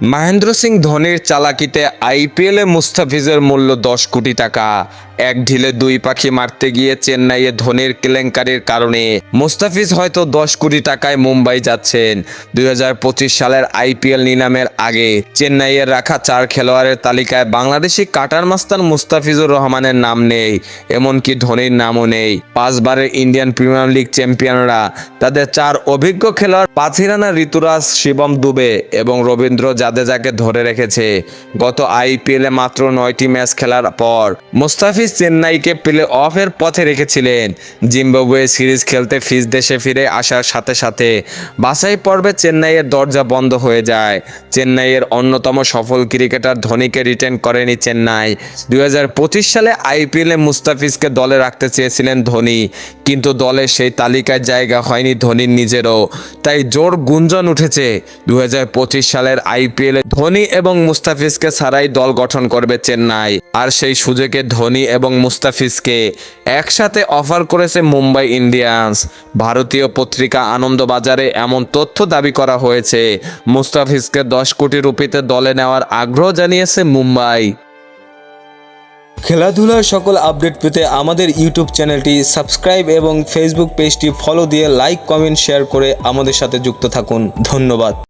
মহেন্দ্র সিং ধোনির চালাকিতে আইপিএলে মুস্তাফিজের মূল্য ১০ কোটি টাকা। এক ঢিলে দুই পাখি মারতে গিয়ে চেন্নাইয়ে ধোনির কেলেঙ্কারির কারণে মুস্তাফিজ হয়তো ১০ কোটি টাকায় মুম্বাই যাচ্ছেন। ২০২৫ সালের আইপিএল নিলামের আগে চেন্নাইয়ের রাখা ৪ খেলোয়াড়ের তালিকায় বাংলাদেশি কাটার মাস্তান মুস্তাফিজুর রহমানের নাম নেই, এমনকি ধোনির নামও নেই। ৫ বারের ইন্ডিয়ান প্রিমিয়ার লিগ চ্যাম্পিয়নরা তাদের ৪ অভিজ্ঞ খেলোয়াড় পাথিরানা ঋতুরাজ, শিবম দুবে এবং রবীন্দ্র জাদেজাকে ধরে রেখেছে। গত আইপিএলে মাত্র ৯টি ম্যাচ খেলার পর মুস্তাফিজ চেন্নাইকে প্লে অফের পথে রেখেছিলেন। জিম্বাবুয়ে সিরিজ খেলতে ফিজ দেশে ফিরে আসার সাথে সাথে বাছাই পর্বে চেন্নাইয়ের দরজা বন্ধ হয়ে যায়। চেন্নাইয়ের অন্যতম সফল ক্রিকেটার ধোনিকে রিটেন করেনি চেন্নাই। ২০২৫ সালে আইপিএলে মুস্তাফিজকে দলে রাখতে চেয়েছিলেন ধোনি, কিন্তু দলে সেই তালিকায় জায়গা হয়নি ধোনির নিজেরও। তাই জোর গুঞ্জন উঠেছে ২০২৫ সালের আইপিএলে ধোনি এবং মুস্তাফিজকে ছাড়াই দল গঠন করবে চেন্নাই। আর সেই সুযোগে ধোনি এবং মুস্তাফিজকে একসাথে অফার করেছে মুম্বাই ইন্ডিয়ান্স। ভারতীয় পত্রিকা আনন্দবাজারে এমন তথ্য দাবি করা হয়েছে। মুস্তাফিজকে ১০ কোটি রুপিতে দলে নেওয়ার আগ্রহ জানিয়েছে মুম্বাই। খেলাধুলার সকল আপডেট পেতে আমাদের ইউটিউব চ্যানেলটি সাবস্ক্রাইব এবং ফেসবুক পেজটি ফলো দিয়ে লাইক, কমেন্ট, শেয়ার করে আমাদের সাথে যুক্ত থাকুন। ধন্যবাদ।